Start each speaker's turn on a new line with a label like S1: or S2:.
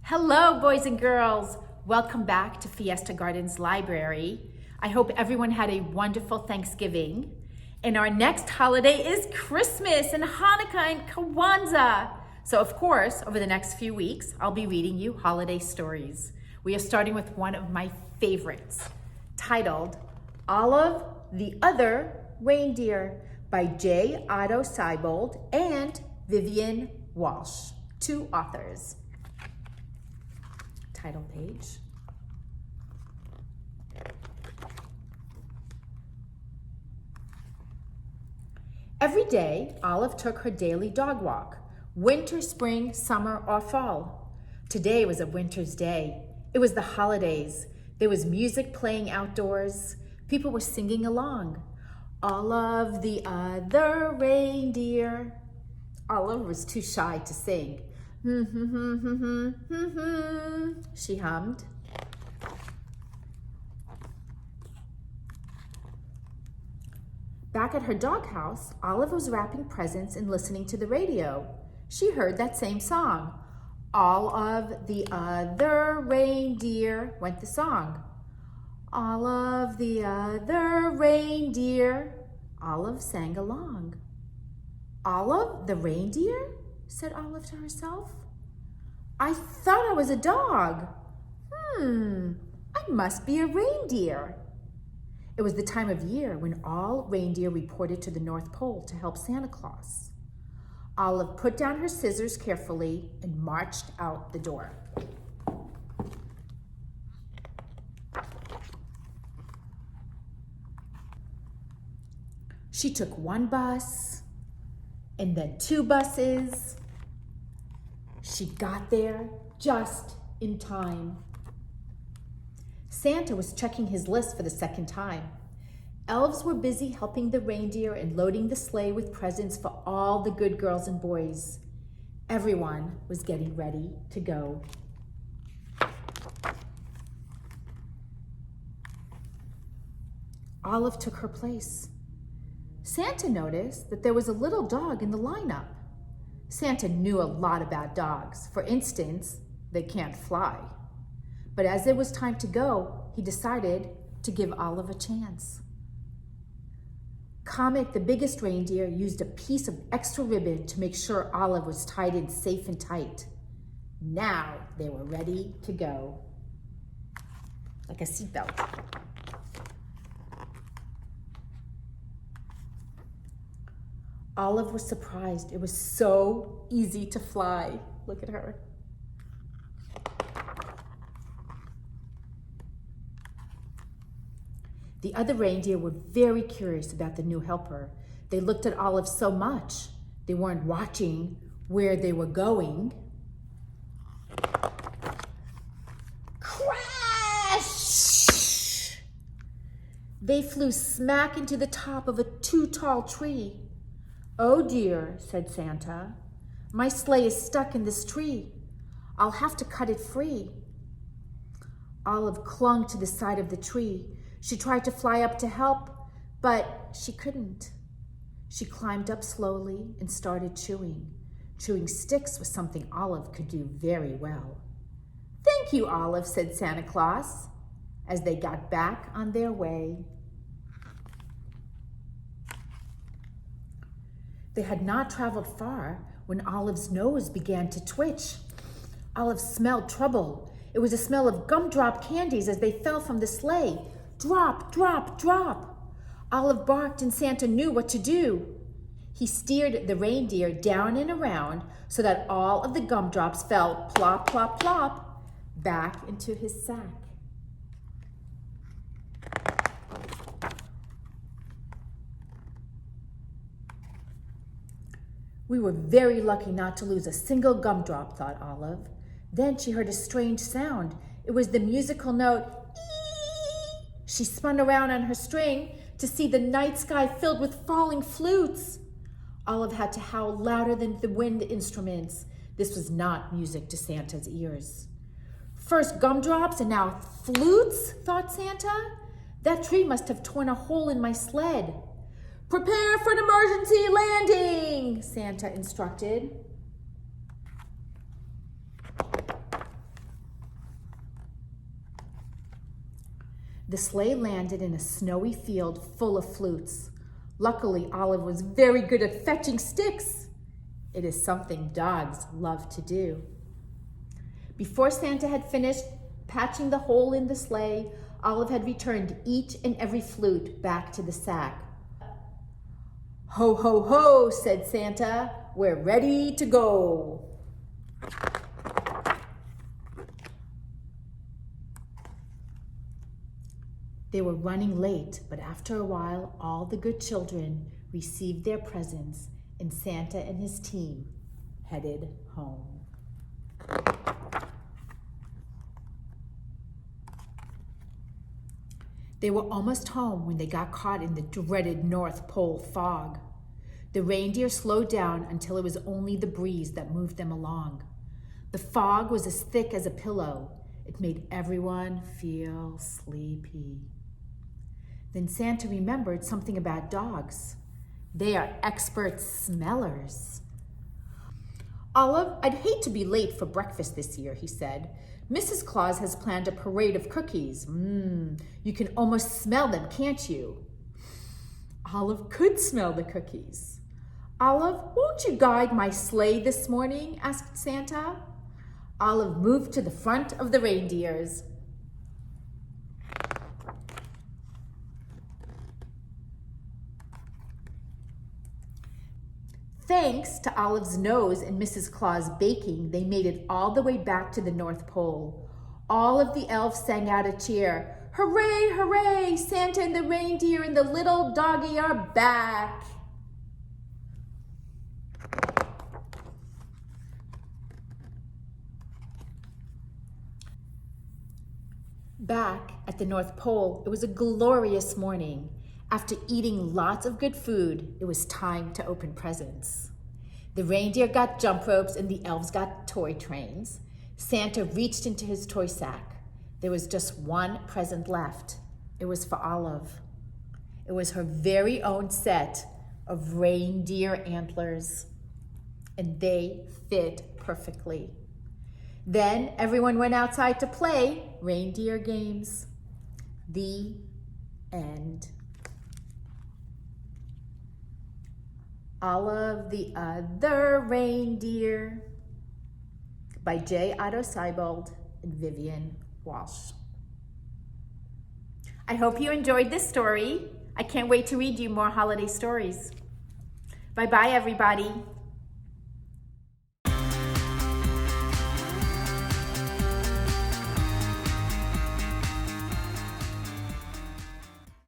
S1: Hello, boys and girls. Welcome back to Fiesta Gardens Library. I hope everyone had a wonderful Thanksgiving. And our next holiday is Christmas and Hanukkah and Kwanzaa. So of course, over the next few weeks, I'll be reading you holiday stories. We are starting with one of my favorites, titled Olive the Other Reindeer by J. Otto Seibold and Vivian Walsh, two authors. Title page. Every day, Olive took her daily dog walk, winter, spring, summer, or fall. Today was a winter's day. It was the holidays. There was music playing outdoors. People were singing along. Olive the other reindeer. Olive was too shy to sing. She hummed. Back at her doghouse, Olive was wrapping presents and listening to the radio. She heard that same song. All of the other reindeer, went the song. All of the other reindeer, Olive sang along. Olive the reindeer? Said Olive to herself. I thought I was a dog. I must be a reindeer. It was the time of year when all reindeer reported to the North Pole to help Santa Claus. Olive put down her scissors carefully and marched out the door. She took one bus and then two buses. She got there just in time. Santa was checking his list for the second time. Elves were busy helping the reindeer and loading the sleigh with presents for all the good girls and boys. Everyone was getting ready to go. Olive took her place. Santa noticed that there was a little dog in the lineup. Santa knew a lot about dogs. For instance, they can't fly. But as it was time to go, he decided to give Olive a chance. Comet, the biggest reindeer, used a piece of extra ribbon to make sure Olive was tied in safe and tight. Now they were ready to go. Like a seatbelt. Olive was surprised. It was so easy to fly. Look at her. The other reindeer were very curious about the new helper. They looked at Olive so much, they weren't watching where they were going. Crash! They flew smack into the top of a too tall tree. Oh dear, said Santa. My sleigh is stuck in this tree. I'll have to cut it free. Olive clung to the side of the tree. She tried to fly up to help, but she couldn't. She climbed up slowly and started chewing. Chewing sticks was something Olive could do very well. Thank you, Olive, said Santa Claus, as they got back on their way. They had not traveled far when Olive's nose began to twitch. Olive smelled trouble. It was a smell of gumdrop candies as they fell from the sleigh. Drop, drop, drop. Olive barked and Santa knew what to do. He steered the reindeer down and around so that all of the gumdrops fell plop, plop, plop back into his sack. We were very lucky not to lose a single gumdrop, thought Olive. Then she heard a strange sound. It was the musical note, ee! She spun around on her string to see the night sky filled with falling flutes. Olive had to howl louder than the wind instruments. This was not music to Santa's ears. First gumdrops and now flutes, thought Santa. That tree must have torn a hole in my sled. Prepare for an emergency landing, Santa instructed. The sleigh landed in a snowy field full of flutes. Luckily, Olive was very good at fetching sticks. It is something dogs love to do. Before Santa had finished patching the hole in the sleigh, Olive had returned each and every flute back to the sack. "Ho, ho, ho," said Santa. "We're ready to go." They were running late, but after a while, all the good children received their presents, and Santa and his team headed home. They were almost home when they got caught in the dreaded North Pole fog. The reindeer slowed down until it was only the breeze that moved them along. The fog was as thick as a pillow. It made everyone feel sleepy. Then Santa remembered something about dogs. They are expert smellers. "Olive, I'd hate to be late for breakfast this year," he said. "Mrs. Claus has planned a parade of cookies. You can almost smell them, can't you?" Olive could smell the cookies. "Olive, won't you guide my sleigh this morning?" asked Santa. Olive moved to the front of the reindeers. Thanks to Olive's nose and Mrs. Claus' baking, they made it all the way back to the North Pole. All of the elves sang out a cheer. "Hooray, hooray! Santa and the reindeer and the little doggy are back!" Back at the North Pole, it was a glorious morning. After eating lots of good food, it was time to open presents. The reindeer got jump ropes and the elves got toy trains. Santa reached into his toy sack. There was just one present left. It was for Olive. It was her very own set of reindeer antlers, and they fit perfectly. Then everyone went outside to play reindeer games. The end. Olive the Other Reindeer by J. Otto Seibold and Vivian Walsh. I hope you enjoyed this story. I can't wait to read you more holiday stories. Bye-bye, everybody.